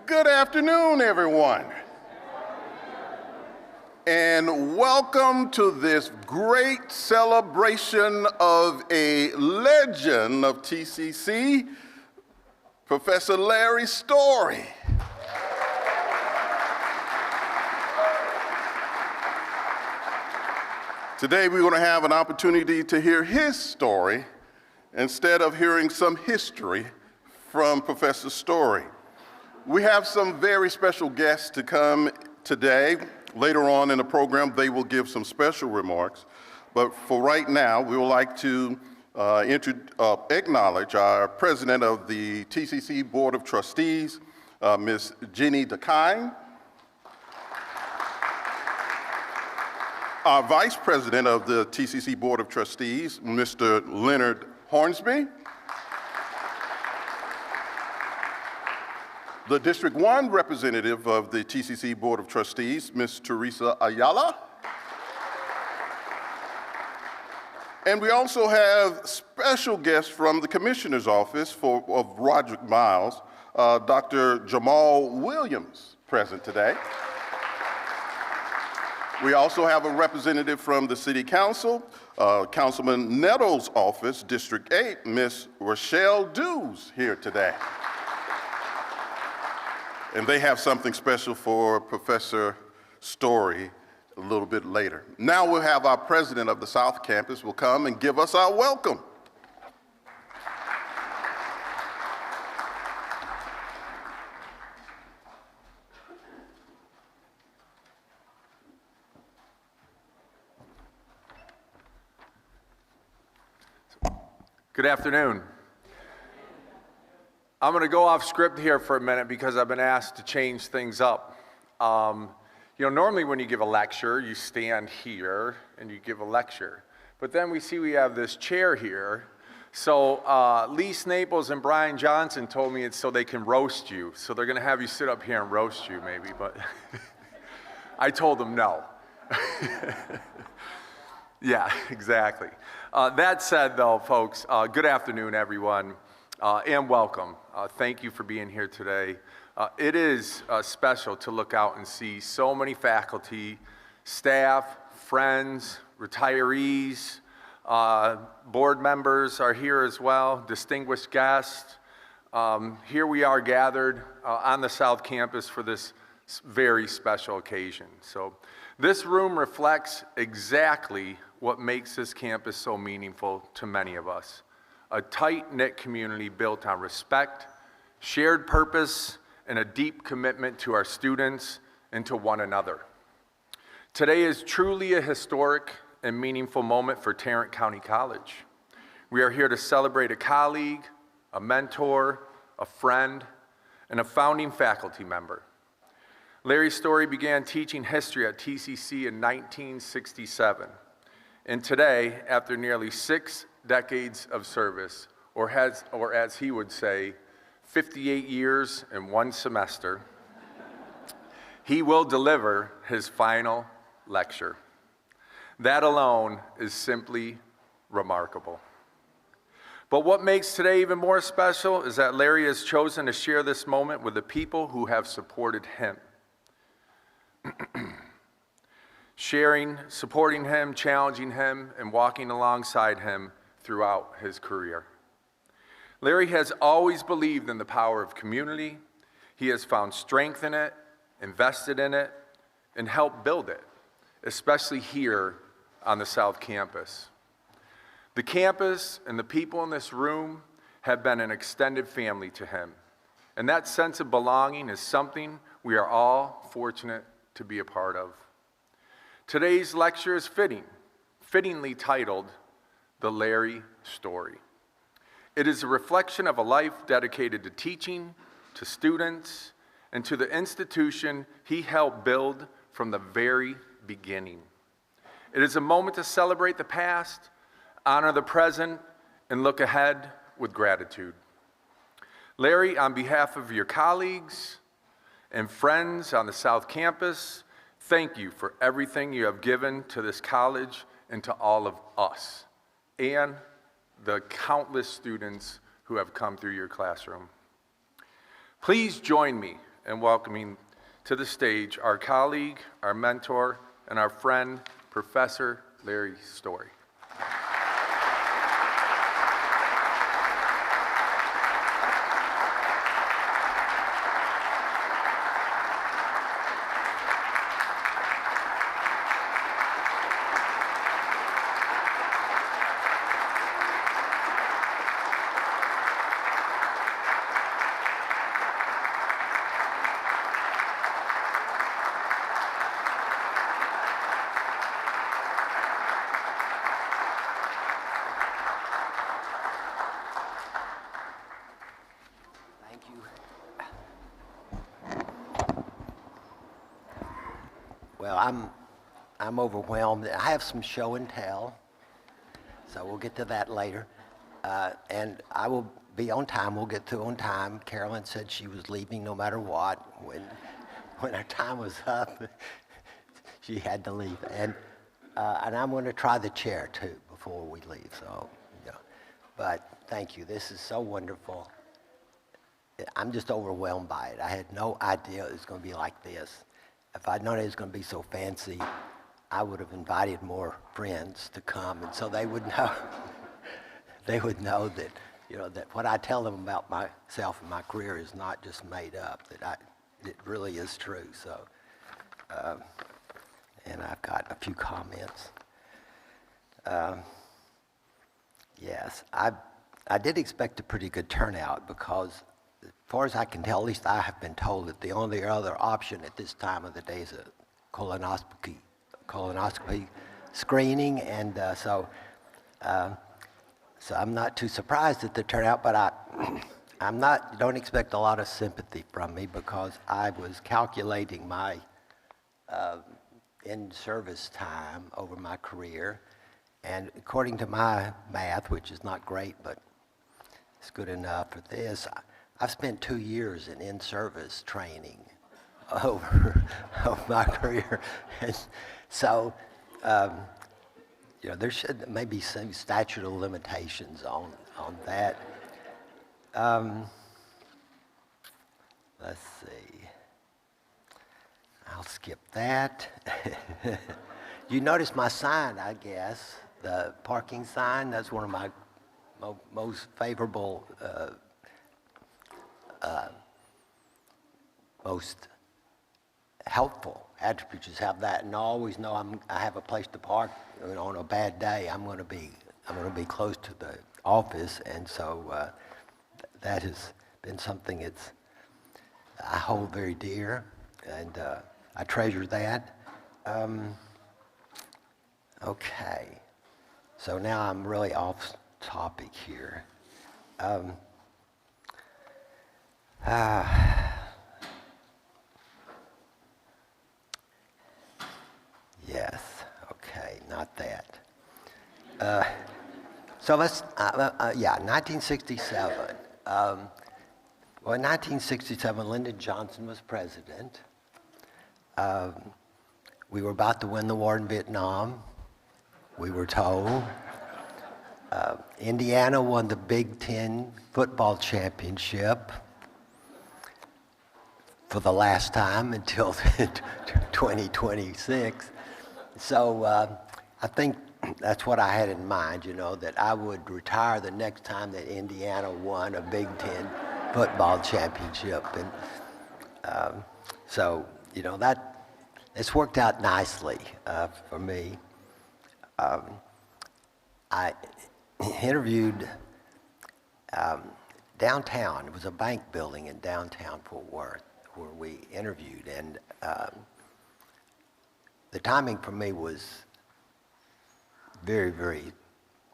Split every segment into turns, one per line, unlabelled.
Good afternoon, everyone. And welcome to this great celebration of a legend of TCC, Professor Larry Story. Today we're going to have an opportunity to hear his story instead of hearing some history from Professor Story. We have some very special guests to come today. Later on in the program, they will give some special remarks. But for right now, we would like to acknowledge our president of the TCC Board of Trustees, Ms. Jenny DeKine, our vice president of the TCC Board of Trustees, Mr. Leonard Hornsby, the District 1 representative of the TCC Board of Trustees, Ms. Teresa Ayala. And we also have special guests from the Commissioner's Office of Roderick Miles, Dr. Jamal Williams, present today. We also have a representative from the City Council, Councilman Nettles' office, District 8, Ms. Rochelle Dews, here today. And they have something special for Professor Story a little bit later. Now we'll have our president of the South Campus will come and give us our welcome.
Good afternoon. I'm going to go off script here for a minute because I've been asked to change things up. Normally when you give a lecture, you stand here and you give a lecture. But then we have this chair here. So Lee Snaples and Brian Johnson told me it's so they can roast you. So they're going to have you sit up here and roast you maybe, but I told them no. Yeah, exactly. That said though, folks, good afternoon everyone. And welcome. Thank you for being here today. It is special to look out and see so many faculty, staff, friends, retirees, board members are here as well, distinguished guests. Here we are gathered on the South Campus for this very special occasion. So this room reflects exactly what makes this campus so meaningful to many of us. A tight-knit community built on respect, shared purpose, and a deep commitment to our students and to one another. Today is truly a historic and meaningful moment for Tarrant County College. We are here to celebrate a colleague, a mentor, a friend, and a founding faculty member. Larry Story began teaching history at TCC in 1967. And today, after nearly 6 decades of service, or as he would say, 58 years and 1 semester, he will deliver his final lecture. That alone is simply remarkable. But what makes today even more special is that Larry has chosen to share this moment with the people who have supported him. Supporting him, challenging him, and walking alongside him throughout his career. Larry has always believed in the power of community. He has found strength in it, invested in it, and helped build it, especially here on the South Campus. The campus and the people in this room have been an extended family to him, and that sense of belonging is something we are all fortunate to be a part of. Today's lecture is fittingly titled, The Larry Story. It is a reflection of a life dedicated to teaching, to students, and to the institution he helped build from the very beginning. It is a moment to celebrate the past, honor the present, and look ahead with gratitude. Larry, on behalf of your colleagues and friends on the South Campus, thank you for everything you have given to this college and to all of us, and the countless students who have come through your classroom. Please join me and welcoming to the stage our colleague, our mentor, and our friend, Professor Larry Story.
Thank you. Well, I'm overwhelmed. I have some show and tell, so we'll get to that later. And I will be on time. We'll get through on time. Carolyn said she was leaving no matter what. When our time was up, she had to leave. And I'm going to try the chair too before we leave. So, yeah. But thank you. This is so wonderful. I'm just overwhelmed by it. I had no idea it was going to be like this. If I'd known it was going to be so fancy, I would have invited more friends to come, and so they would know. They would know that, that what I tell them about myself and my career is not just made up. It really is true. So, and I've got a few comments. Yes, I did expect a pretty good turnout because, as far as I can tell, at least I have been told that the only other option at this time of the day is a colonoscopy screening, and so I'm not too surprised at the turnout, but don't expect a lot of sympathy from me because I was calculating my in-service time over my career, and according to my math, which is not great, but it's good enough for this, I've spent 2 years in service training over my career. And so, there should maybe some statute of limitations on that. Let's see. I'll skip that. You notice my sign, I guess, the parking sign. That's one of my most favorable most helpful attributes is have that, and I always know I have a place to park. On a bad day, I'm going to be close to the office, and so that has been something I hold very dear, and I treasure that. Okay, so now I'm really off topic here. Yes, okay, not that. So let's, 1967. In 1967, Lyndon Johnson was president. We were about to win the war in Vietnam, we were told. Indiana won the Big Ten football championship for the last time until 2026. So I think that's what I had in mind, that I would retire the next time that Indiana won a Big Ten football championship. And so, it's worked out nicely for me. I interviewed downtown. It was a bank building in downtown Fort Worth where we interviewed, and the timing for me was very, very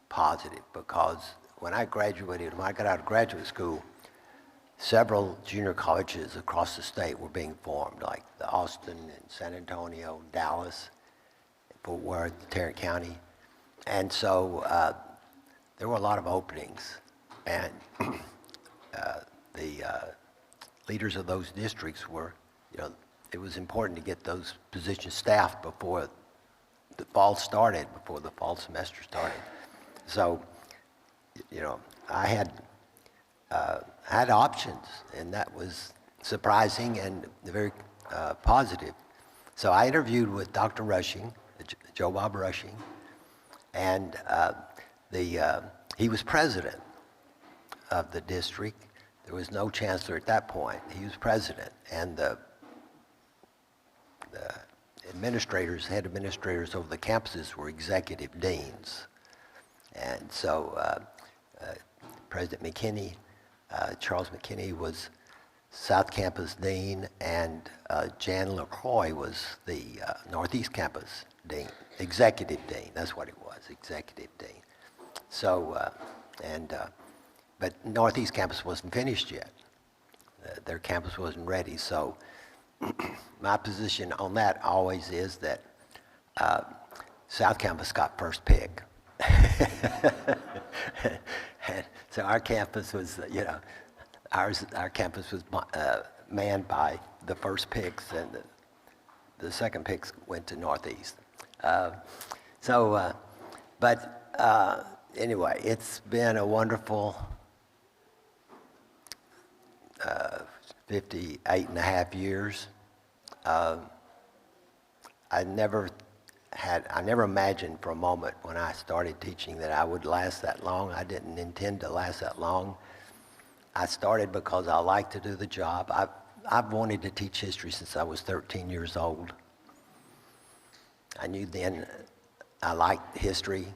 positive because when I got out of graduate school, several junior colleges across the state were being formed, like the Austin and San Antonio, Dallas, Fort Worth, Tarrant County. And so there were a lot of openings, and the leaders of those districts were, it was important to get those positions staffed before the fall semester started. So, I had options, and that was surprising and very positive. So I interviewed with Dr. Rushing, Joe Bob Rushing, and he was president of the district. There was no chancellor at that point. He was president, and the administrators, head administrators over the campuses were executive deans. And so President McKinney, Charles McKinney was South Campus Dean, and Jan LaCroix was the Northeast Campus Dean, Executive Dean, that's what it was, Executive Dean. So, but Northeast Campus wasn't finished yet. Their campus wasn't ready, so my position on that always is that South Campus got first pick. And so our campus was, our campus was manned by the first picks, and the second picks went to Northeast. Anyway, it's been a wonderful 58 and a half years. I never imagined for a moment when I started teaching that I would last that long. I didn't intend to last that long. I started because I like to do the job. I've wanted to teach history since I was 13 years old. I knew then I liked history.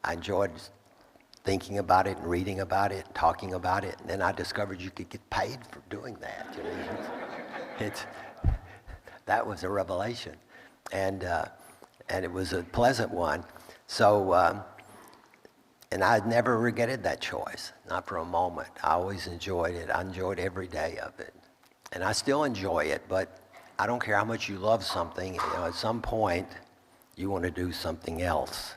I enjoyed thinking about it and reading about it, talking about it, and then I discovered you could get paid for doing that. That was a revelation, and it was a pleasant one. So, and I never regretted that choice, not for a moment. I always enjoyed it. I enjoyed every day of it, and I still enjoy it. But I don't care how much you love something. At some point, you want to do something else.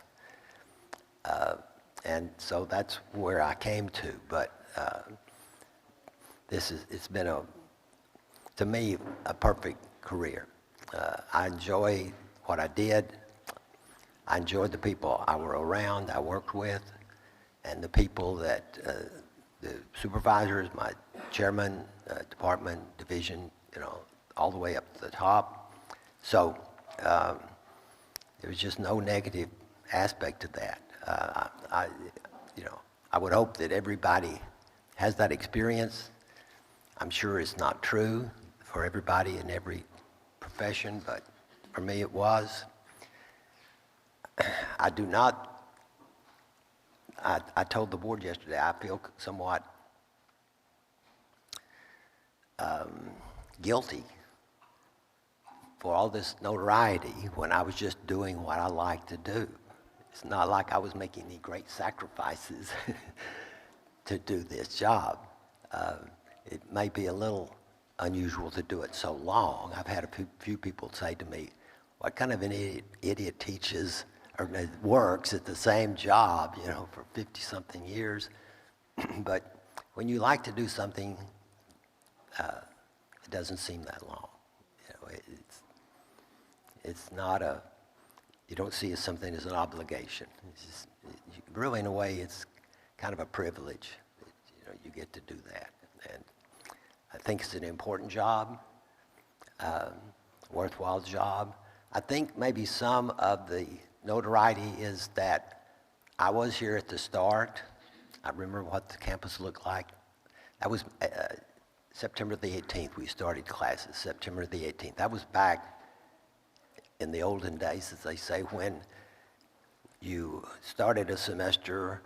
And so that's where I came to. But it's been to me, a perfect career. I enjoy what I did. I enjoyed the people I were around, I worked with, and the people that, the supervisors, my chairman, department, division, all the way up to the top. So there was just no negative aspect to that. I would hope that everybody has that experience. I'm sure it's not true for everybody in every profession, but for me it was. I told the board yesterday, I feel somewhat guilty for all this notoriety when I was just doing what I like to do. It's not like I was making any great sacrifices to do this job. It may be a little unusual to do it so long. I've had a few people say to me, what kind of an idiot teaches or works at the same job, for 50-something years? But when you like to do something, it doesn't seem that long. It's not you don't see something as an obligation. It's just, really, in a way, it's kind of a privilege. You get to do that. And I think it's an important job, worthwhile job. I think maybe some of the notoriety is that I was here at the start. I remember what the campus looked like. That was September the 18th. We started classes, September the 18th. That was back in the olden days, as they say, when you started a semester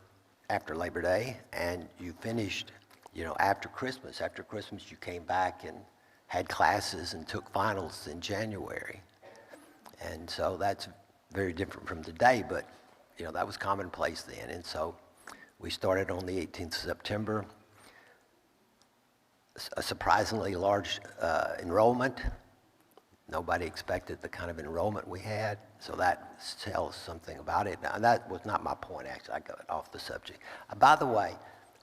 after Labor Day and you finished, after Christmas. After Christmas, you came back and had classes and took finals in January. And so that's very different from today, but that was commonplace then. And so we started on the 18th of September. A surprisingly large enrollment. Nobody expected the kind of enrollment we had, so that tells something about it. Now, that was not my point, actually. I got off the subject. By the way,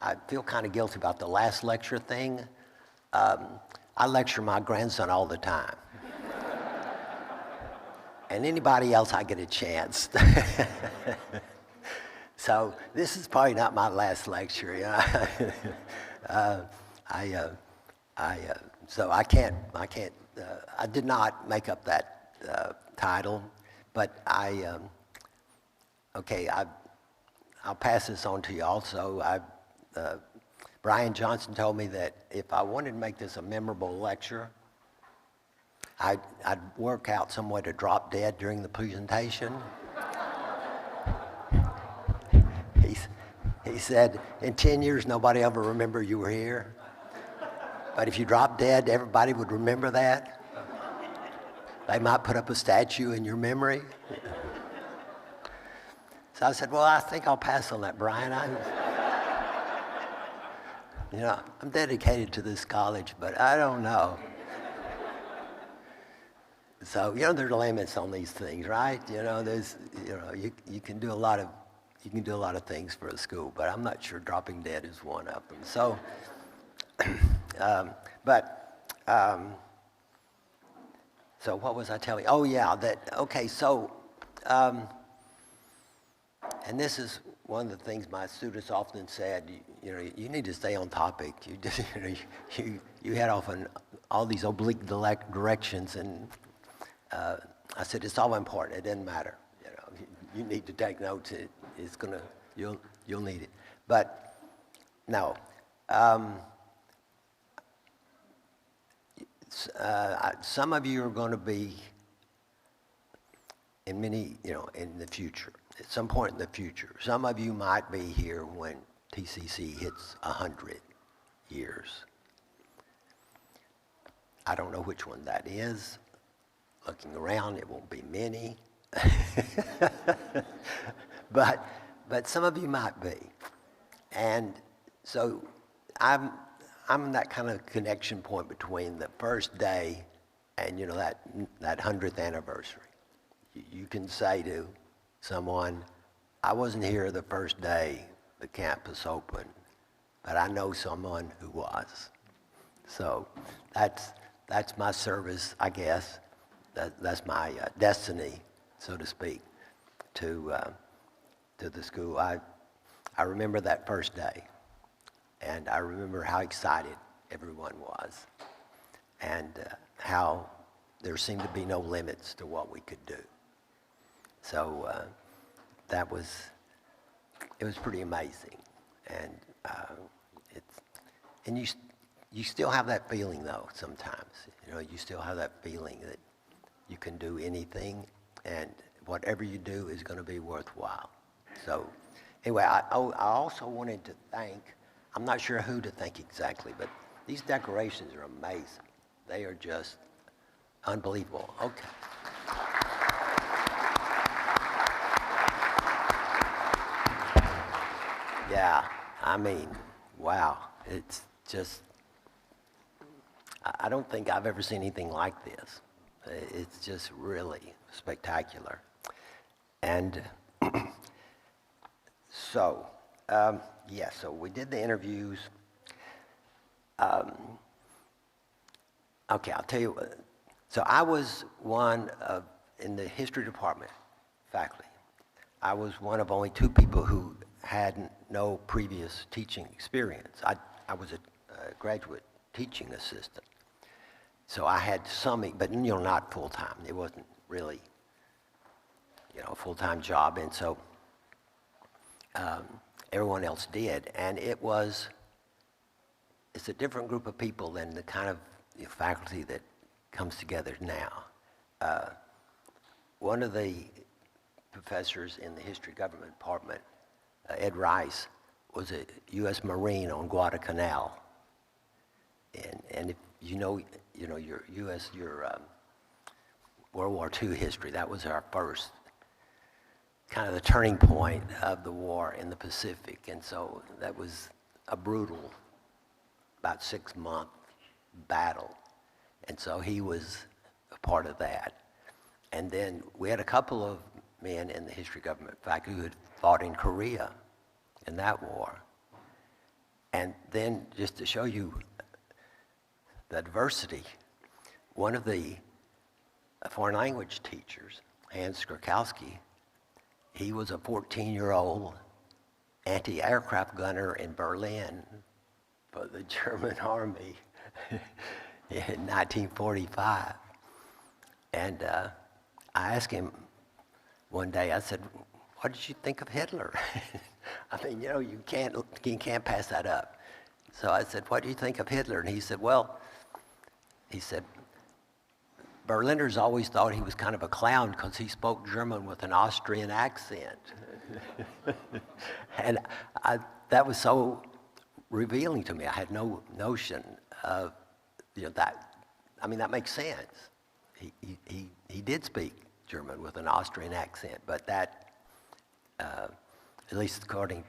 I feel kind of guilty about the last lecture thing. I lecture my grandson all the time. And anybody else, I get a chance. So this is probably not my last lecture. So I can't, I did not make up that title, but okay, I'll pass this on to you also. Brian Johnson told me that if I wanted to make this a memorable lecture, I'd work out some way to drop dead during the presentation. He said, in 10 years, nobody ever remember you were here. But if you drop dead, everybody would remember that. They might put up a statue in your memory. So I said, well, I think I'll pass on that, Brian. I'm dedicated to this college, but I don't know. So, there's limits on these things, right? You can do a lot of things for a school, but I'm not sure dropping dead is one of them. So, so what was I telling you? Oh yeah, and this is one of the things my students often said, you need to stay on topic. You just, you head off in all these oblique directions, and I said, it's all important, it doesn't matter. You need to take notes, you'll need it. But, no. Some of you are going to be in the future, at some point in the future. Some of you might be here when TCC hits 100 years. I don't know which one that is. Looking around, it won't be many. But some of you might be. And so I'm that kind of connection point between the first day and that 100th anniversary. You can say to someone, I wasn't here the first day the campus opened, but I know someone who was. So that's my service, I guess. That's my destiny, so to speak, to the school. I remember that first day. And I remember how excited everyone was, and how there seemed to be no limits to what we could do. So it was pretty amazing, and you still have that feeling though sometimes. You still have that feeling that you can do anything, and whatever you do is going to be worthwhile. So anyway, I also wanted to thank. I'm not sure who to thank exactly, but these decorations are amazing. They are just unbelievable. Okay. Yeah, wow. It's just, I don't think I've ever seen anything like this. It's just really spectacular. And so, so we did the interviews. Okay, I'll tell you. So I was in the history department, faculty. I was one of only 2 people who had no previous teaching experience. I was a graduate teaching assistant. So I had some, but not full-time. It wasn't really, a full-time job. And so everyone else did. And it's a different group of people than the kind of faculty that comes together now. One of the professors in the history government department, Ed Rice, was a U.S. Marine on Guadalcanal. And if your World War II history, that was our first kind of the turning point of the war in the Pacific. And so that was a brutal, about 6-month battle. And so he was a part of that. And then we had a couple of men in the history government faculty who had fought in Korea in that war. And then just to show you the diversity, one of the foreign language teachers, Hans Skrzykowski, he was a 14-year-old anti-aircraft gunner in Berlin for the German army. in 1945. And I asked him one day, I said, what did you think of Hitler? I mean, you know, you can't pass that up. So I said, what do you think of Hitler? And he said, well, he said, Berliners always thought he was kind of a clown because he spoke German with an Austrian accent. And that was so revealing to me. I had no notion of, you know, that. I mean, that makes sense. He did speak German with an Austrian accent, but that, at least according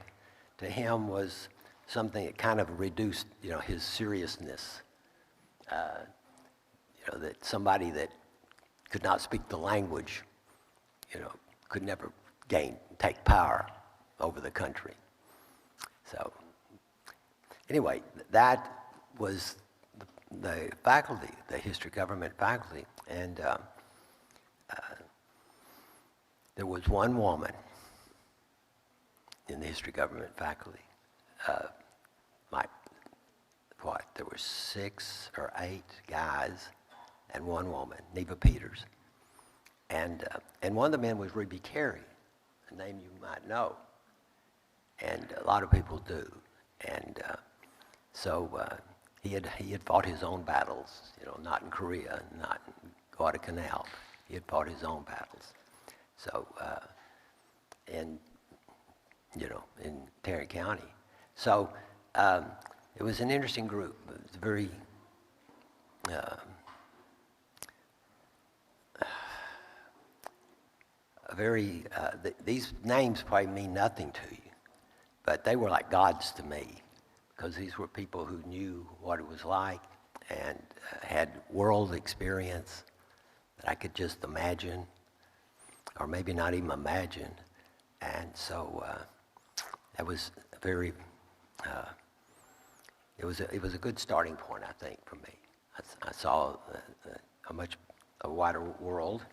to him, was something that kind of reduced, you know, his seriousness. You know, that somebody that could not speak the language, you know, could never take power over the country. So anyway, that was the faculty, the history government faculty, and there was one woman in the history government faculty. There were 6 or 8 guys and one woman, Neva Peters. And one of the men was Ruby Carey, a name you might know. And a lot of people do. And so he had fought his own battles, you know, not in Korea, not in Guadalcanal. He had fought his own battles. So, you know, in Tarrant County. So it was an interesting group. It was very, these names probably mean nothing to you, but they were like gods to me, because these were people who knew what it was like and had world experience that I could just imagine, or maybe not even imagine. And so that was very, it was a good starting point, I think, for me. I saw a wider world.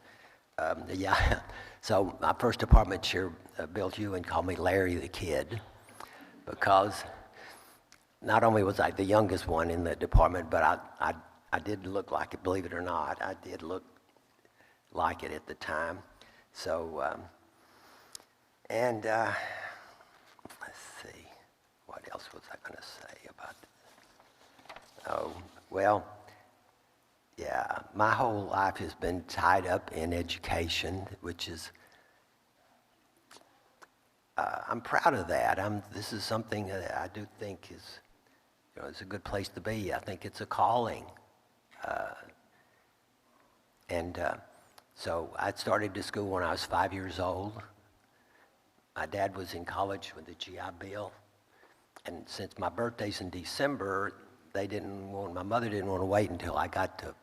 Yeah. So my first department chair, Bill Hewin, called me Larry the Kid, because not only was I the youngest one in the department, but I did look like it, believe it or not. I did look like it at the time. So, let's see, what else was I going to say about this? Oh, well, yeah, my whole life has been tied up in education, which is, I'm proud of that. This is something that I do think is, you know, it's a good place to be. I think it's a calling. So I started to school when I was 5 years old. My dad was in college with the GI Bill. And since my birthday's in December, my mother didn't want to wait until I got to,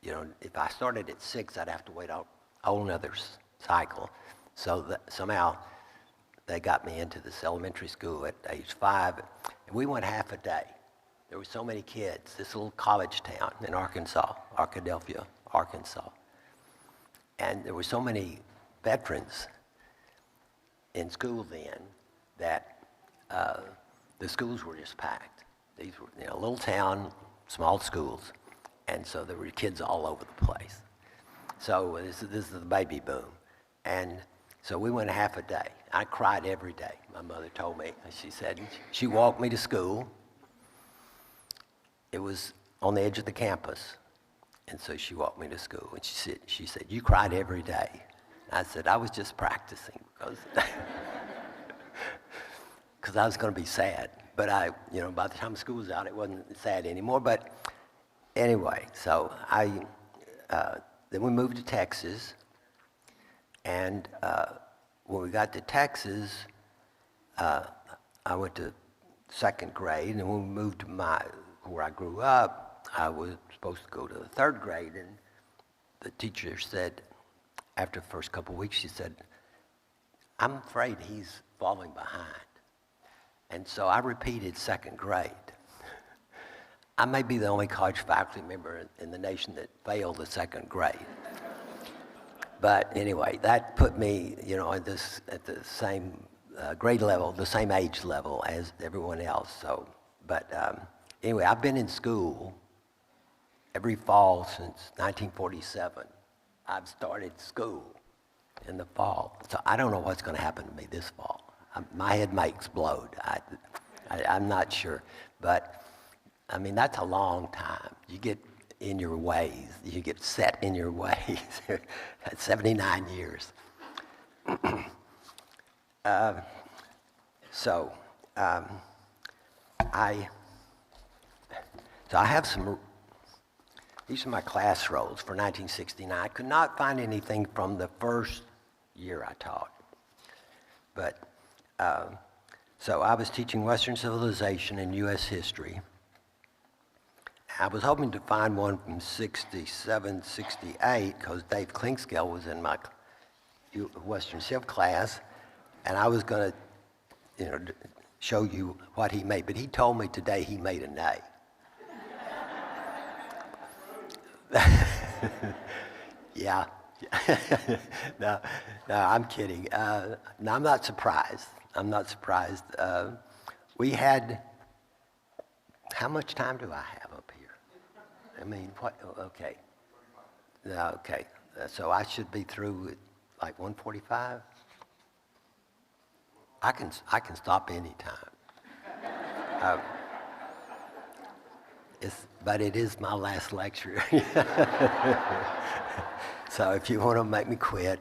you know, if I started at 6, I'd have to wait a whole nother cycle. So somehow they got me into this elementary school at age 5. And we went half a day. There were so many kids, this little college town in Arkansas, Arkadelphia, Arkansas. And there were so many veterans in school then that the schools were just packed. These were, you know, little town, small schools, and so there were kids all over the place. So this is the baby boom. And so we went half a day. I cried every day, my mother told me. She said, she walked me to school. It was on the edge of the campus. And so she walked me to school, and she said, you cried every day. I said, I was just practicing because I was going to be sad. But you know, by the time school was out, it wasn't sad anymore. But anyway, so then we moved to Texas, and when we got to Texas, I went to 2nd grade, and when we moved to where I grew up, I was supposed to go to the 3rd grade, and the teacher said, after the first couple of weeks, she said, I'm afraid he's falling behind. And so I repeated 2nd grade. I may be the only college faculty member in the nation that failed the 2nd grade. But anyway, that put me, you know, at the same grade level, the same age level as everyone else. So, but anyway, I've been in school every fall since 1947, I've started school in the fall. So I don't know what's going to happen to me this fall. My head may explode. I'm not sure. But, I mean, that's a long time. You get in your ways. You get set in your ways. That's 79 years. So I have some, these are my class rolls for 1969. I could not find anything from the first year I taught. But, so I was teaching Western civilization and U.S. history. I was hoping to find one from 67, 68, because Dave Klingscale was in my Western Civ class, and I was going to, show you what he made. But he told me today he made an A. Yeah. No, I'm kidding. No, I'm not surprised. I'm not surprised. We had, how much time do I have up here? I mean, what, okay. No, okay. So I should be through at like 1:45? I can stop anytime. But it is my last lecture. So if you want to make me quit,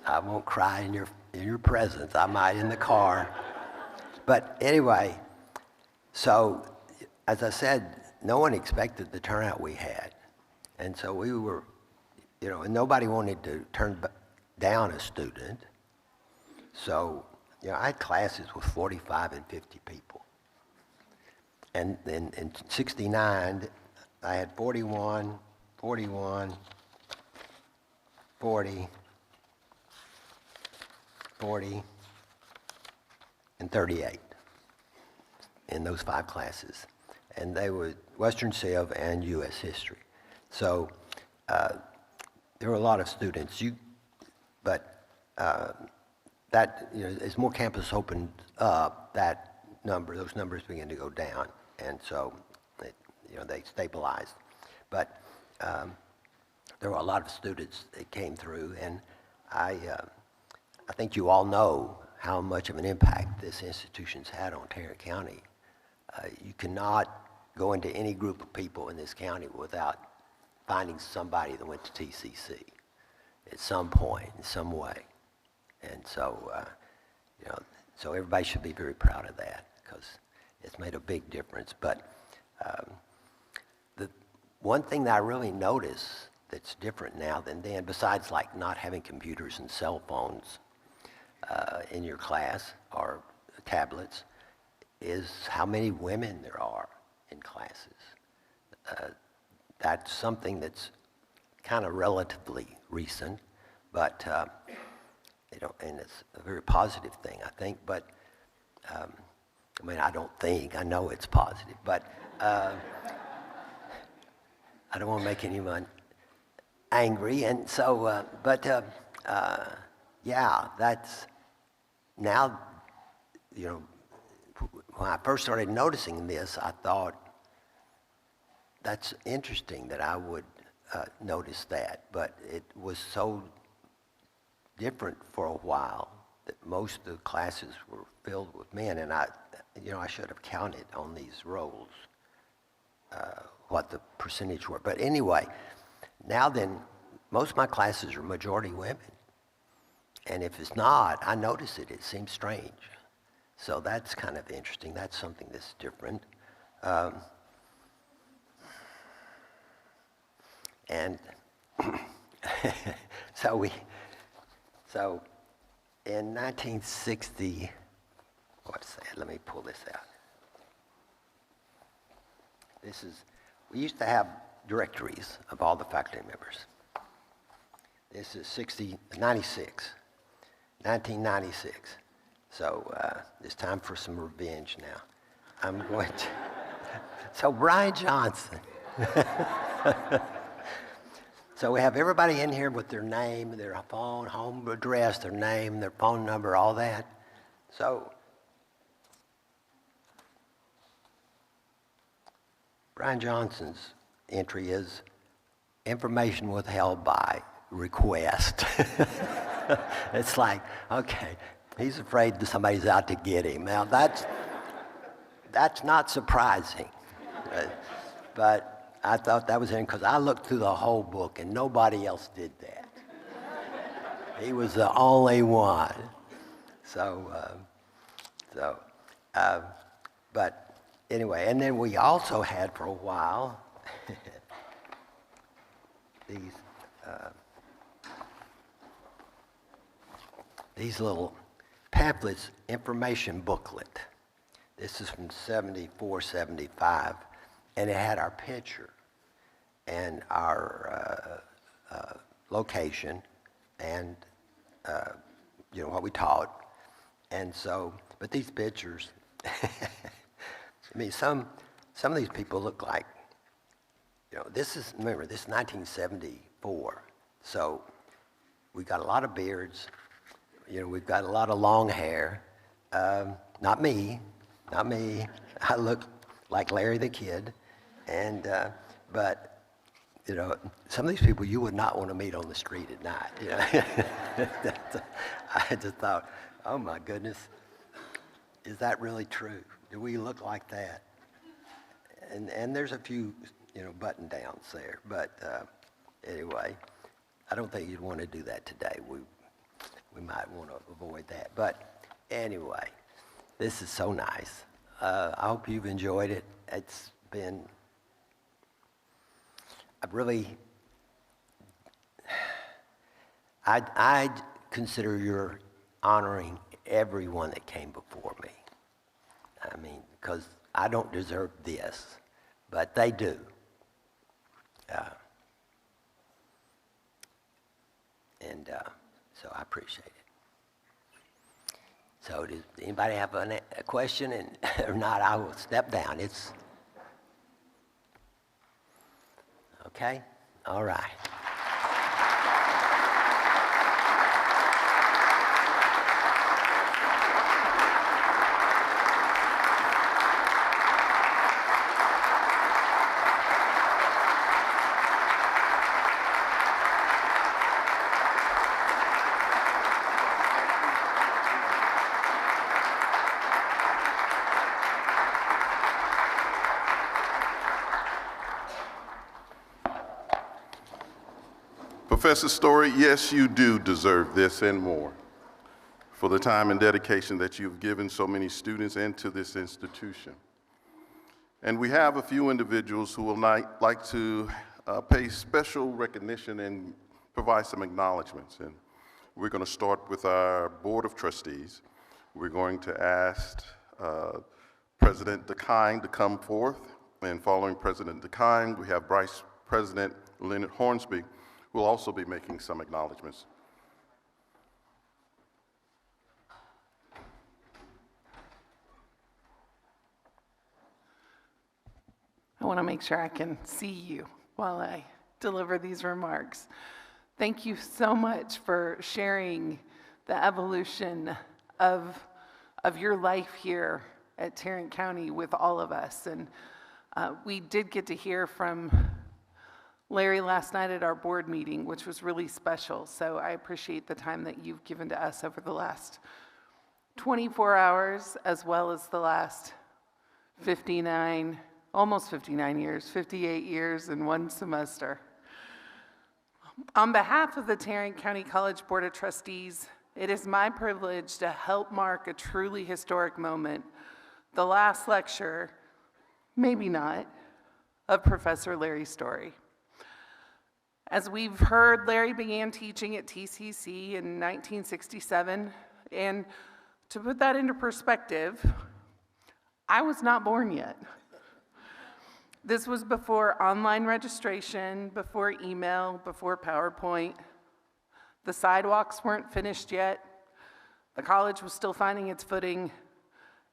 I won't cry in your presence. I might in the car. But anyway, so as I said, no one expected the turnout we had. And so we were, and nobody wanted to turn down a student. So, I had classes with 45 and 50 people. And then in 69, I had 41, 41, 40, 40, and 38 in those 5 classes. And they were Western Civ and U.S. history. So there were a lot of students. But that, as more campus opened up, those numbers began to go down. And so, they stabilized. But there were a lot of students that came through, and I think you all know how much of an impact this institution's had on Tarrant County. You cannot go into any group of people in this county without finding somebody that went to TCC at some point, in some way. And so, so everybody should be very proud of that, because it's made a big difference. But the one thing that I really notice that's different now than then, besides like not having computers and cell phones in your class or tablets, is how many women there are in classes. That's something that's kind of relatively recent, but and it's a very positive thing, I think. But I don't think, I know it's positive, but I don't want to make anyone angry, and so, yeah, that's now, when I first started noticing this, I thought, that's interesting that I would notice that, but it was so different for a while that most of the classes were filled with men, and I should have counted on these rolls what the percentage were. But anyway, now then, most of my classes are majority women, and if it's not, I notice it. It seems strange. So that's kind of interesting. That's something that's different. And so in 1960, what's that? Let me pull this out. We used to have directories of all the faculty members. This is 1996. So it's time for some revenge now. I'm going to, so Brian Johnson. So we have everybody in here with their name, their phone, home address, their name, their phone number, all that. So Brian Johnson's entry is information withheld by request. It's like, okay, he's afraid that somebody's out to get him. Now that's not surprising, but I thought that was in because I looked through the whole book and nobody else did that. He was the only one. But anyway, and then we also had for a while these little pamphlets, information booklet. This is from 74, 75, and it had our picture and our location and what we taught. And so, but these pictures, I mean, some of these people look like, remember, this is 1974. So we got a lot of beards, we've got a lot of long hair. Not me. I look like Larry the Kid. And, but, some of these people you would not want to meet on the street at night. I just thought, oh my goodness, is that really true? Do we look like that? And there's a few, button downs there. But anyway, I don't think you'd want to do that today. We might want to avoid that. But anyway, this is so nice. I hope you've enjoyed it. It's been, I consider you're honoring everyone that came before me. I mean, because I don't deserve this, but they do. So I appreciate it. So does anybody have a question? And if not, I will step down. It's okay? All right.
Professor Story, yes, you do deserve this and more for the time and dedication that you've given so many students and to this institution. And we have a few individuals who will like to pay special recognition and provide some acknowledgments. And we're going to start with our Board of Trustees. We're going to ask President DeKine to come forth. And following President DeKine, we have Vice President Leonard Hornsby, who will also be making some acknowledgments.
I want to make sure I can see you while I deliver these remarks. Thank you so much for sharing the evolution of your life here at Tarrant County with all of us. And we did get to hear from Larry last night at our board meeting, which was really special. So I appreciate the time that you've given to us over the last 24 hours, as well as the last almost 59 years, 58 years and one semester. On behalf of the Tarrant County College Board of Trustees, it is my privilege to help mark a truly historic moment, the last lecture, maybe not, of Professor Larry Story. As we've heard, Larry began teaching at TCC in 1967, and to put that into perspective, I was not born yet. This was before online registration, before email, before PowerPoint. The sidewalks weren't finished yet. The college was still finding its footing,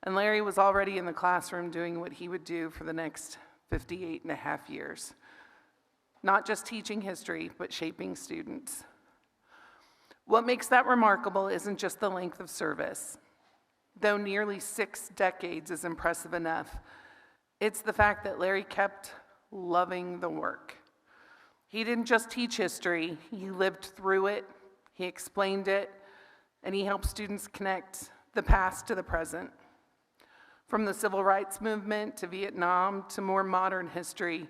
and Larry was already in the classroom doing what he would do for the next 58 and a half years. Not just teaching history, but shaping students. What makes that remarkable isn't just the length of service. Though nearly 6 decades is impressive enough, It's the fact that Larry kept loving the work. He didn't just teach history, he lived through it, he explained it, and he helped students connect the past to the present. From the civil rights movement to Vietnam to more modern history,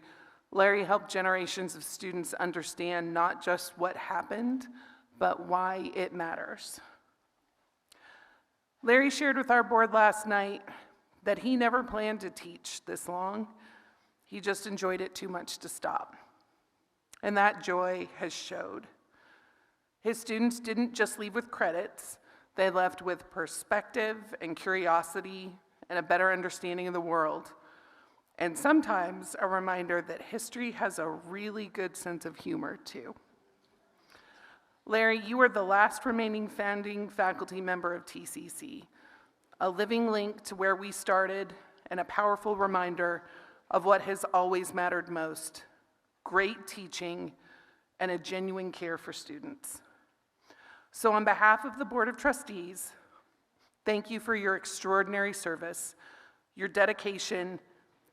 Larry helped generations of students understand not just what happened, but why it matters. Larry shared with our board last night that he never planned to teach this long. He just enjoyed it too much to stop. And that joy has showed. His students didn't just leave with credits, they left with perspective and curiosity and a better understanding of the world. And sometimes a reminder that history has a really good sense of humor too. Larry, you are the last remaining founding faculty member of TCC, a living link to where we started and a powerful reminder of what has always mattered most: great teaching and a genuine care for students. So on behalf of the Board of Trustees, thank you for your extraordinary service, your dedication,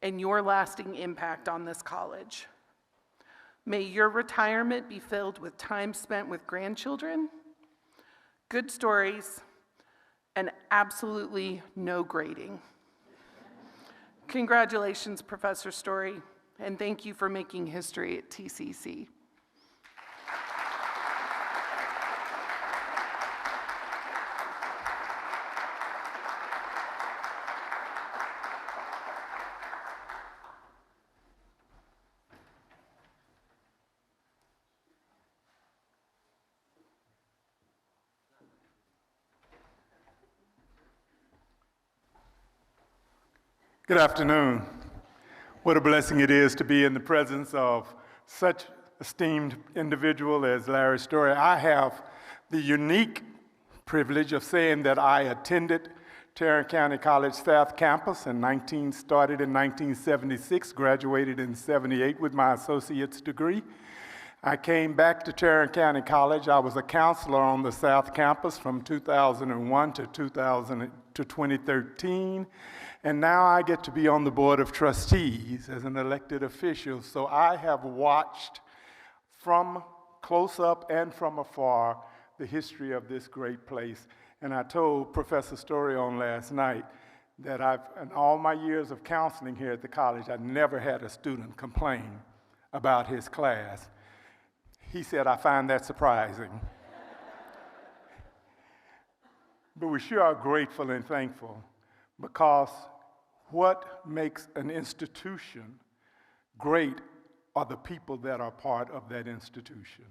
and your lasting impact on this college. May your retirement be filled with time spent with grandchildren, good stories, and absolutely no grading. Congratulations, Professor Story, and thank you for making history at TCC.
Good afternoon. What a blessing it is to be in the presence of such esteemed individual as Larry Story. I have the unique privilege of saying that I attended Tarrant County College South Campus started in 1976, graduated in 78 with my associate's degree. I came back to Tarrant County College. I was a counselor on the South Campus from 2001 to 2013. And now I get to be on the Board of Trustees as an elected official. So I have watched from close up and from afar the history of this great place. And I told Professor Story on last night that in all my years of counseling here at the college, I never had a student complain about his class. He said, I find that surprising. But we sure are grateful and thankful, because what makes an institution great are the people that are part of that institution.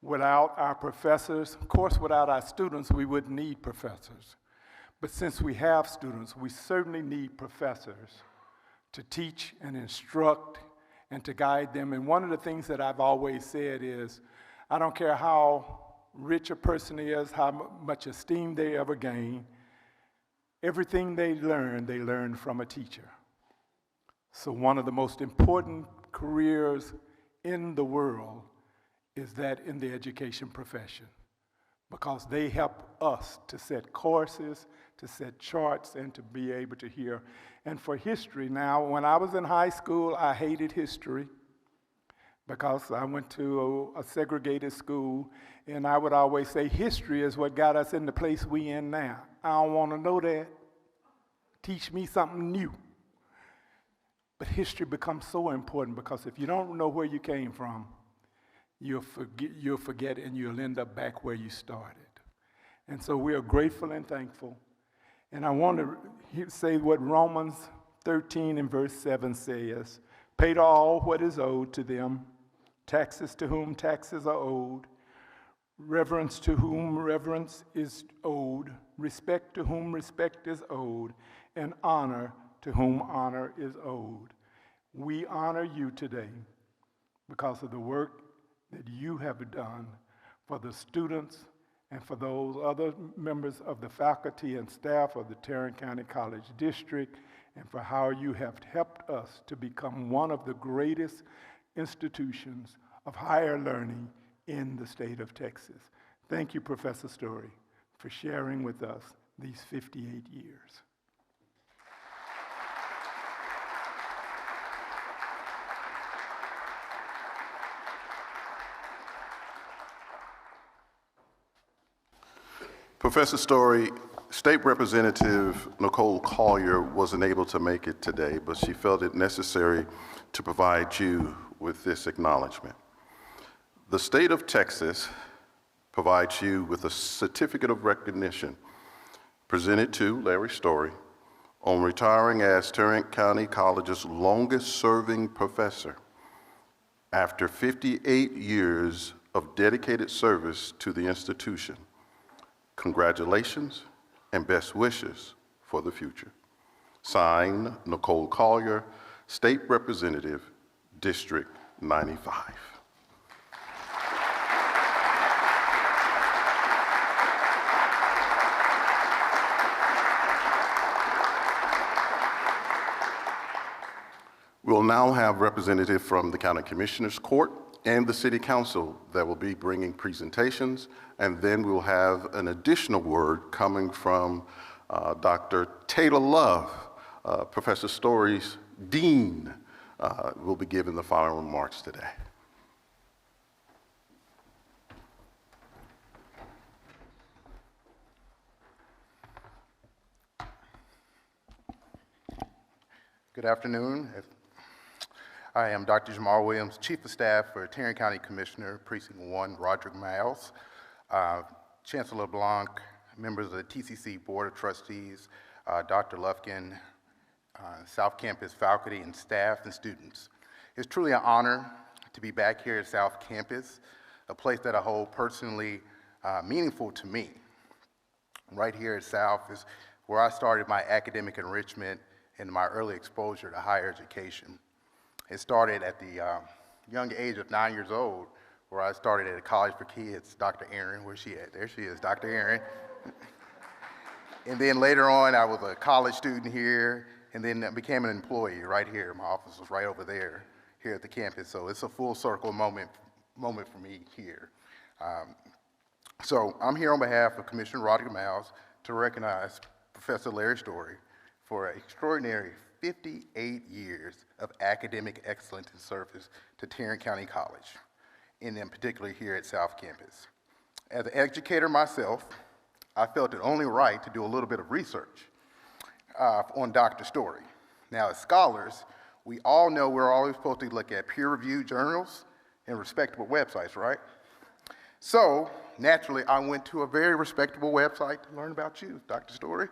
Without our professors, of course, without our students, we wouldn't need professors. But since we have students, we certainly need professors to teach and instruct and to guide them. And one of the things that I've always said is, I don't care how rich a person is, how much esteem they ever gain, everything they learn from a teacher. So one of the most important careers in the world is that in the education profession, because they help us to set courses, to set charts, and to be able to hear. And for history now, when I was in high school, I hated history because I went to a segregated school, and I would always say history is what got us in the place we in now. I don't want to know that. Teach me something new. But history becomes so important, because if you don't know where you came from, you'll forget and you'll end up back where you started. And so we are grateful and thankful. And I want to say what Romans 13 and verse 7 says: pay to all what is owed to them, taxes to whom taxes are owed, reverence to whom reverence is owed, respect to whom respect is owed, and honor to whom honor is owed. We honor you today because of the work that you have done for the students and for those other members of the faculty and staff of the Tarrant County College District, and for how you have helped us to become one of the greatest institutions of higher learning in the state of Texas. Thank you, Professor Story, for sharing with us these 58 years.
Professor Story, State Representative Nicole Collier wasn't able to make it today, but she felt it necessary to provide you with this acknowledgement. The state of Texas provides you with a certificate of recognition presented to Larry Story on retiring as Tarrant County College's longest-serving professor after 58 years of dedicated service to the institution. Congratulations and best wishes for the future. Signed, Nicole Collier, State Representative, District 95. We'll now have representatives from the County Commissioners Court and the City Council that will be bringing presentations, and then we'll have an additional word coming from Dr. Taylor Love, Professor Story's Dean, will be giving the following remarks today.
Good afternoon. I am Dr. Jamal Williams, Chief of Staff for Tarrant County Commissioner, Precinct 1, Roderick Miles, Chancellor Blanc, members of the TCC Board of Trustees, Dr. Lufkin, South Campus faculty and staff and students. It's truly an honor to be back here at South Campus, a place that I hold personally meaningful to me. Right here at South is where I started my academic enrichment and my early exposure to higher education. It started at the young age of 9 years old, where I started at a college for kids, Dr. Erin, where's she at? There she is, Dr. Erin. And then later on, I was a college student here, and then I became an employee right here. My office was right over there, here at the campus. So it's a full circle moment for me here. So I'm here on behalf of Commissioner Roderick Miles to recognize Professor Larry Story for an extraordinary 58 years of academic excellence and service to Tarrant County College, and in particular here at South Campus. As an educator myself, I felt it only right to do a little bit of research on Dr. Story. Now, as scholars, we all know we're always supposed to look at peer-reviewed journals and respectable websites, right? So, naturally, I went to a very respectable website to learn about you, Dr. Story.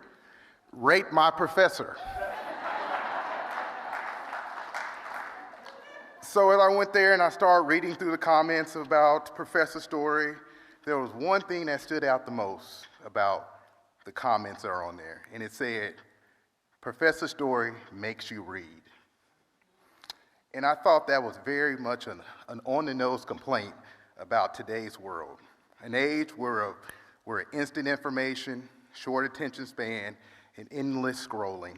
Rate My Professor. So as I went there and I started reading through the comments about Professor Story, there was one thing that stood out the most about the comments that are on there, and it said, Professor Story makes you read. And I thought that was very much an on-the-nose complaint about today's world, an age where instant information, short attention span, and endless scrolling.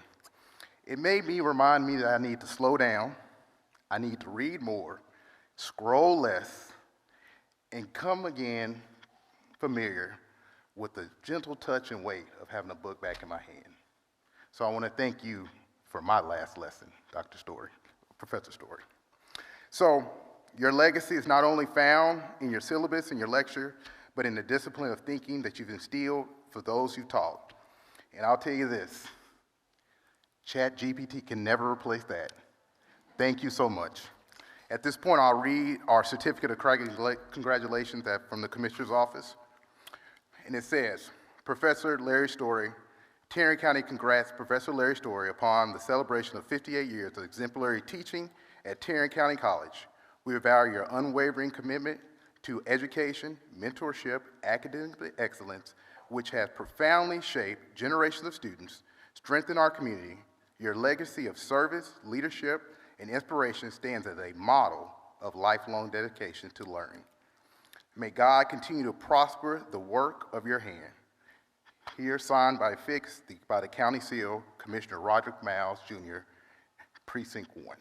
It made me remind me that I need to slow down, I need to read more, scroll less, and come again familiar with the gentle touch and weight of having a book back in my hand. So I want to thank you for my last lesson, Dr. Story, Professor Story. So your legacy is not only found in your syllabus and your lecture, but in the discipline of thinking that you've instilled for those you've taught. And I'll tell you this, ChatGPT can never replace that. Thank you so much. At this point, I'll read our certificate of congratulations from the Commissioner's Office. And it says, Professor Larry Story, Tarrant County congrats Professor Larry Story upon the celebration of 58 years of exemplary teaching at Tarrant County College. We value your unwavering commitment to education, mentorship, academic excellence, which has profoundly shaped generations of students, strengthened our community. Your legacy of service, leadership, and inspiration stands as a model of lifelong dedication to learning. May God continue to prosper the work of your hand. Here, signed by the County Seal, Commissioner Roderick Miles, Jr., Precinct 1.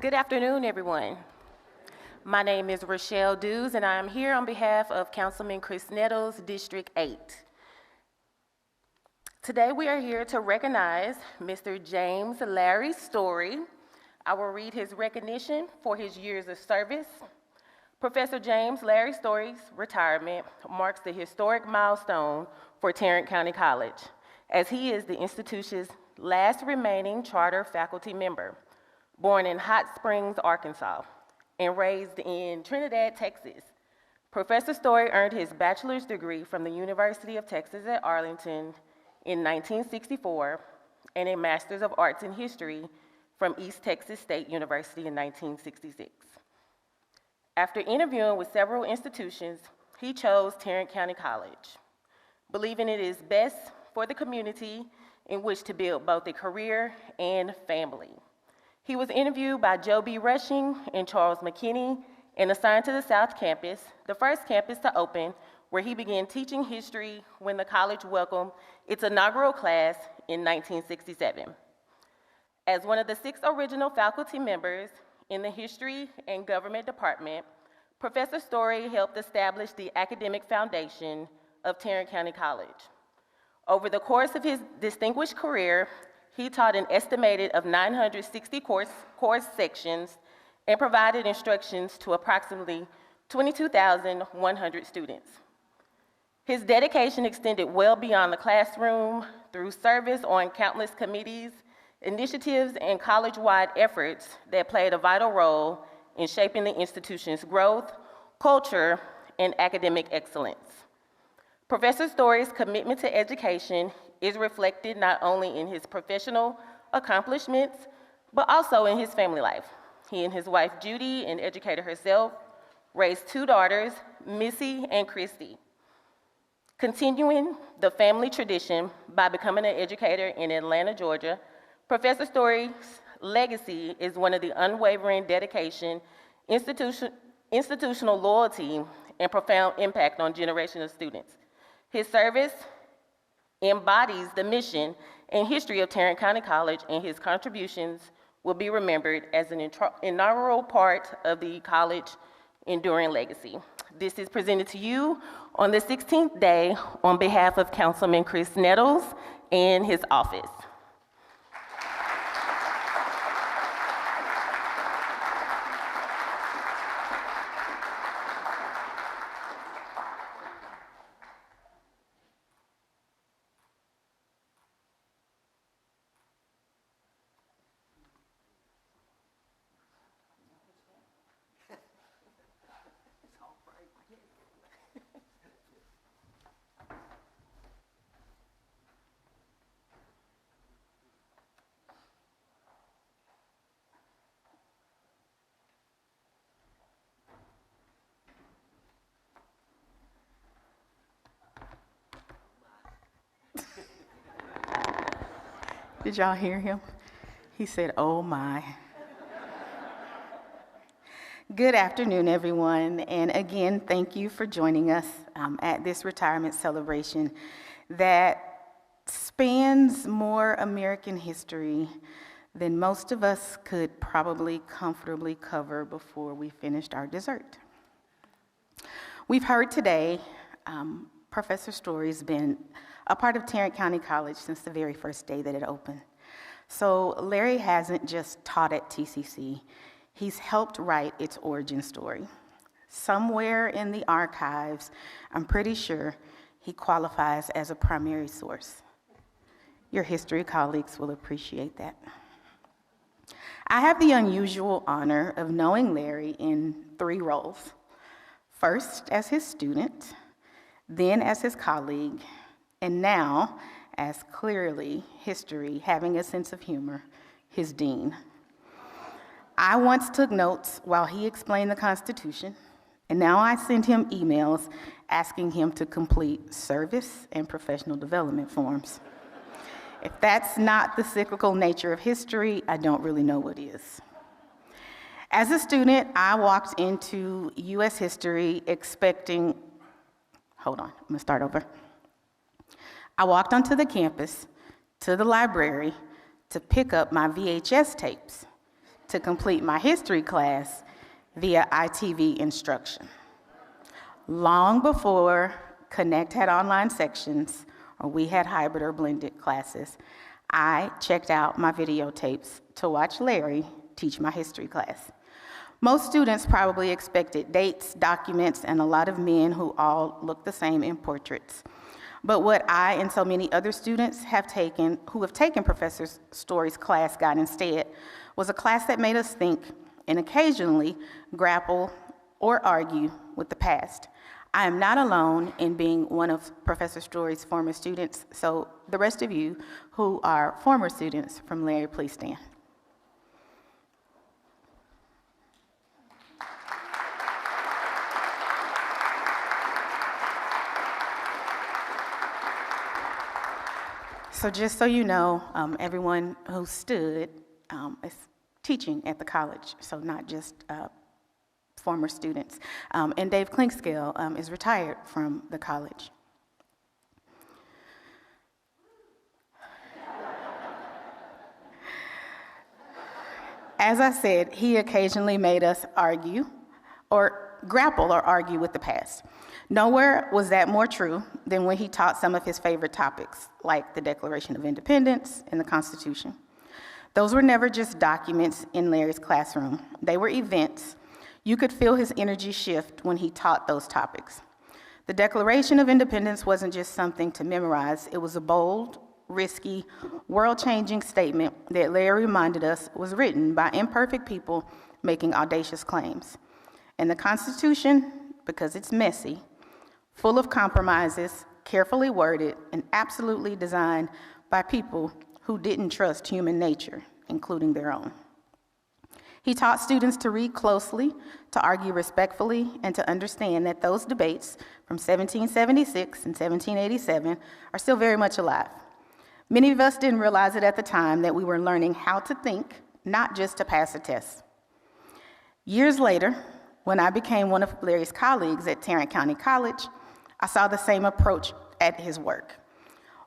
Good afternoon, everyone. My name is Rochelle Dews, and I am here on behalf of Councilman Chris Nettles, District 8. Today, we are here to recognize Mr. James Larry Story. I will read his recognition for his years of service. Professor James Larry Story's retirement marks the historic milestone for Tarrant County College, as he is the institution's last remaining charter faculty member. Born in Hot Springs, Arkansas, and raised in Trinidad, Texas, Professor Story earned his bachelor's degree from the University of Texas at Arlington in 1964 and a Master's of Arts in History from East Texas State University in 1966. After interviewing with several institutions, he chose Tarrant County College, believing it is best for the community in which to build both a career and family. He was interviewed by Joe B. Rushing and Charles McKinney and assigned to the South Campus, the first campus to open, where he began teaching history when the college welcomed its inaugural class in 1967. As one of the 6 original faculty members in the History and Government Department, Professor Story helped establish the academic foundation of Tarrant County College. Over the course of his distinguished career, he taught an estimated of 960 course sections and provided instructions to approximately 22,100 students. His dedication extended well beyond the classroom through service on countless committees, initiatives, and college-wide efforts that played a vital role in shaping the institution's growth, culture, and academic excellence. Professor Story's commitment to education is reflected not only in his professional accomplishments, but also in his family life. He and his wife, Judy, an educator herself, raised 2 daughters, Missy and Christy. Continuing the family tradition by becoming an educator in Atlanta, Georgia, Professor Story's legacy is one of the unwavering dedication, institutional loyalty, and profound impact on generations of students. His service embodies the mission and history of Tarrant County College, and his contributions will be remembered as an inaugural part of the college enduring legacy. This is presented to you on the 16th day on behalf of Councilman Chris Nettles and his office.
Did y'all hear him? He said, "Oh my." Good afternoon, everyone. And again, thank you for joining us at this retirement celebration that spans more American history than most of us could probably comfortably cover before we finished our dessert. We've heard today, Professor Story's been a part of Tarrant County College since the very first day that it opened. So Larry hasn't just taught at TCC, he's helped write its origin story. Somewhere in the archives, I'm pretty sure he qualifies as a primary source. Your history colleagues will appreciate that. I have the unusual honor of knowing Larry in 3 roles. First, as his student, then as his colleague, and now, as clearly history, having a sense of humor, his dean. I once took notes while he explained the Constitution, and now I send him emails asking him to complete service and professional development forms. If that's not the cyclical nature of history, I don't really know what is. As a student, I walked into U.S. history expecting, hold on, I'm gonna start over. I walked onto the campus, to the library, to pick up my VHS tapes, to complete my history class via ITV instruction. Long before Connect had online sections, or we had hybrid or blended classes, I checked out my videotapes to watch Larry teach my history class. Most students probably expected dates, documents, and a lot of men who all look the same in portraits. But what I and so many other students who have taken Professor Story's class got instead was a class that made us think and occasionally grapple or argue with the past. I am not alone in being one of Professor Story's former students, so the rest of you who are former students from Larry, please stand. So just so you know, everyone who stood is teaching at the college, so not just former students. And Dave Clinkscale is retired from the college. As I said, he occasionally made us argue or grapple or argue with the past. Nowhere was that more true than when he taught some of his favorite topics, like the Declaration of Independence and the Constitution. Those were never just documents in Larry's classroom. They were events. You could feel his energy shift when he taught those topics. The Declaration of Independence wasn't just something to memorize. It was a bold, risky, world-changing statement that Larry reminded us was written by imperfect people making audacious claims. And the Constitution, because it's messy, full of compromises, carefully worded, and absolutely designed by people who didn't trust human nature, including their own. He taught students to read closely, to argue respectfully, and to understand that those debates from 1776 and 1787 are still very much alive. Many of us didn't realize it at the time that we were learning how to think, not just to pass a test. Years later, when I became one of Larry's colleagues at Tarrant County College, I saw the same approach at his work.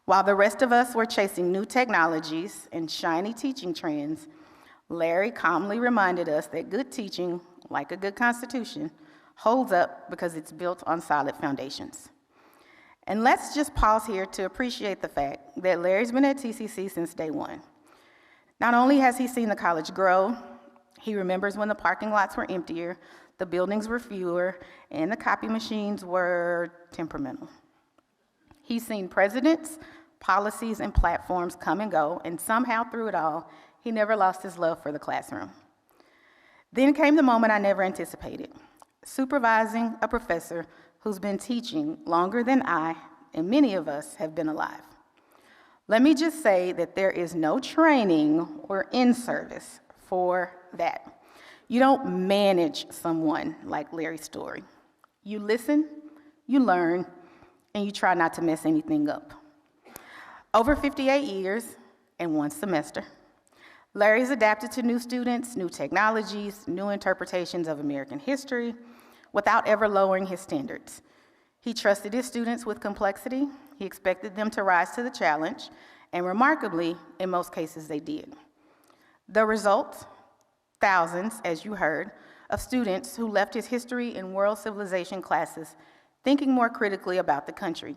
While the rest of us were chasing new technologies and shiny teaching trends, Larry calmly reminded us that good teaching, like a good constitution, holds up because it's built on solid foundations. And let's just pause here to appreciate the fact that Larry's been at TCC since day one. Not only has he seen the college grow, he remembers when the parking lots were emptier, the buildings were fewer, and the copy machines were temperamental. He's seen presidents, policies, and platforms come and go, and somehow through it all, he never lost his love for the classroom. Then came the moment I never anticipated, supervising a professor who's been teaching longer than I and many of us have been alive. Let me just say that there is no training or in-service for that. You don't manage someone like Larry Story. You listen, you learn, and you try not to mess anything up. Over 58 years and one semester, Larry's adapted to new students, new technologies, new interpretations of American history, without ever lowering his standards. He trusted his students with complexity. He expected them to rise to the challenge, and remarkably, in most cases, they did. The result? Thousands, as you heard, of students who left his history and world civilization classes thinking more critically about the country,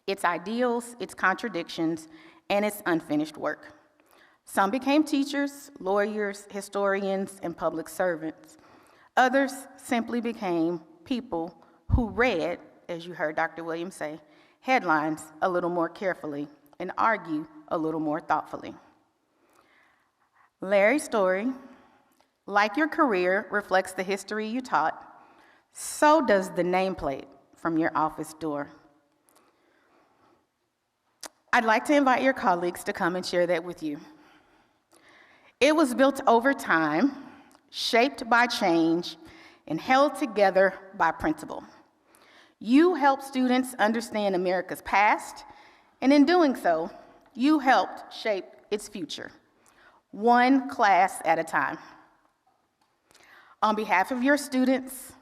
its ideals, its contradictions, and its unfinished work. Some became teachers, lawyers, historians, and public servants. Others simply became people who read, as you heard Dr. Williams say, headlines a little more carefully and argue a little more thoughtfully. Larry's story, like your career, reflects the history you taught. So does the nameplate from your office door. I'd like to invite your colleagues to come and share that with you. It was built over time, shaped by change, and held together by principle. You helped students understand America's past, and in doing so, you helped shape its future, one class at a time. On behalf of your students,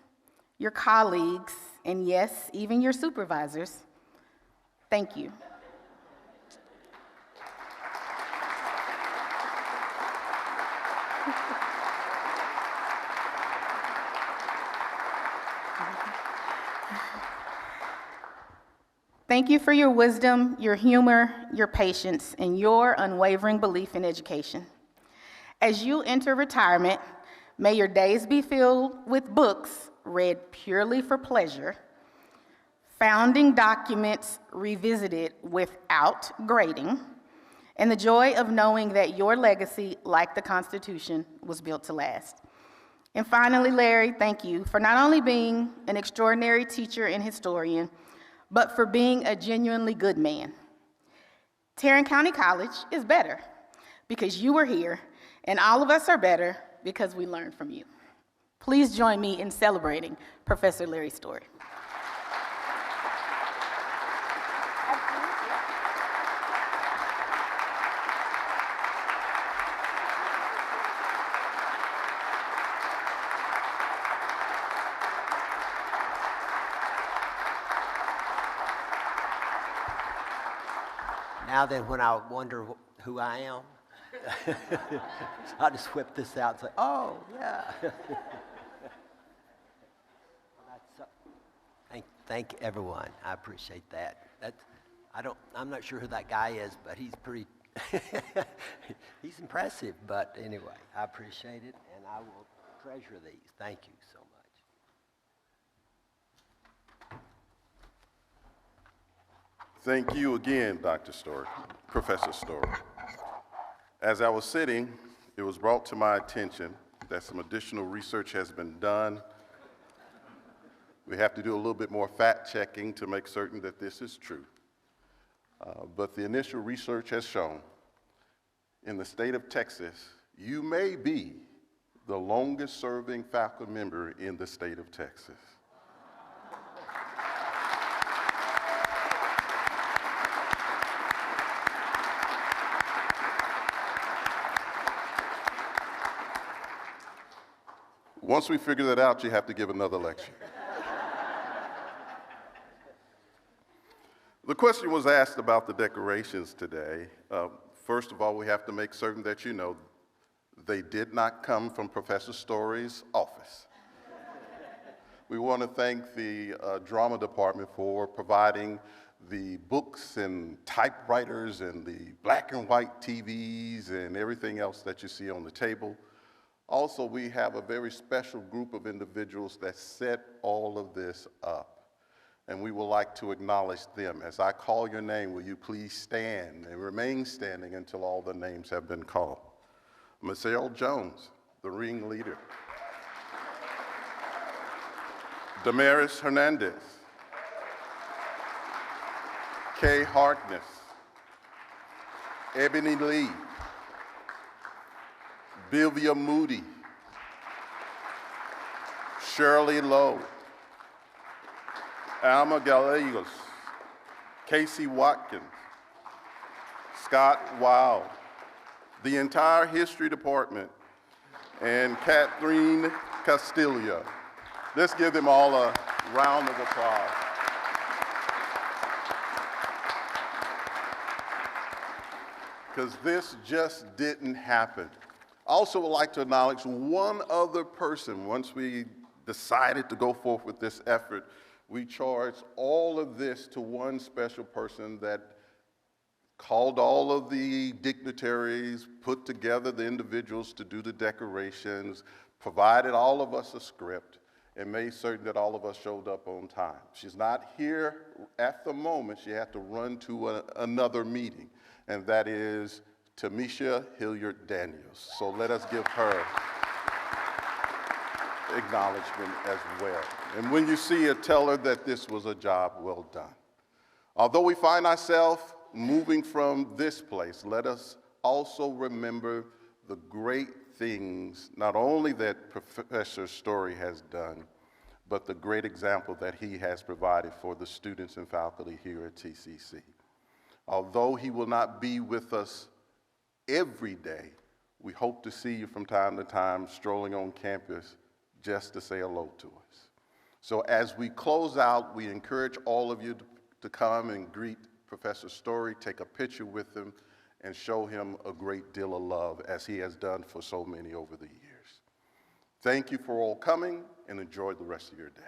your colleagues, and yes, even your supervisors, thank you. Thank you for your wisdom, your humor, your patience, and your unwavering belief in education. As you enter retirement, may your days be filled with books read purely for pleasure, founding documents revisited without grading, and the joy of knowing that your legacy, like the Constitution, was built to last. And finally, Larry, thank you for not only being an extraordinary teacher and historian, but for being a genuinely good man. Tarrant County College is better because you were here, and all of us are better because we learned from you. Please join me in celebrating Professor Larry Story.
Now then, when I wonder who I am, I'll just whip this out and say, oh, yeah. Thank everyone. I appreciate that. I'm not sure who that guy is, but he's pretty, he's impressive. But anyway, I appreciate it, and I will treasure these. Thank you so much.
Thank you again, Dr. Story, Professor Story. As I was sitting, it was brought to my attention that some additional research has been done. We have to do a little bit more fact-checking to make certain that this is true. But the initial research has shown in the state of Texas, you may be the longest-serving faculty member in the state of Texas. Once we figure that out, you have to give another lecture. The question was asked about the decorations today. First of all, we have to make certain that you know they did not come from Professor Story's office. We want to thank the drama department for providing the books and typewriters and the black and white TVs and everything else that you see on the table. Also, we have a very special group of individuals that set all of this up, and we would like to acknowledge them. As I call your name, will you please stand and remain standing until all the names have been called? Michelle Jones, the ringleader. Damaris Hernandez. Kay Harkness. Ebony Lee. Bilvia Moody, Shirley Lowe, Alma Gallegos, Casey Watkins, Scott Wow, the entire history department, and Catherine Castillo. Let's give them all a round of applause. Because this just didn't happen. I also would like to acknowledge one other person. Once we decided to go forth with this effort, we charged all of this to one special person that called all of the dignitaries, put together the individuals to do the decorations, provided all of us a script, and made certain that all of us showed up on time. She's not here at the moment. She had to run to another meeting, and that is Tamisha Hilliard Daniels. So let us give her acknowledgement as well. And when you see her, tell her that this was a job well done. Although we find ourselves moving from this place, let us also remember the great things, not only that Professor Story has done, but the great example that he has provided for the students and faculty here at TCC. Although he will not be with us every day, we hope to see you from time to time strolling on campus just to say hello to us. So as we close out, we encourage all of you to come and greet Professor Story, take a picture with him, and show him a great deal of love as he has done for so many over the years. Thank you for all coming, and enjoy the rest of your day.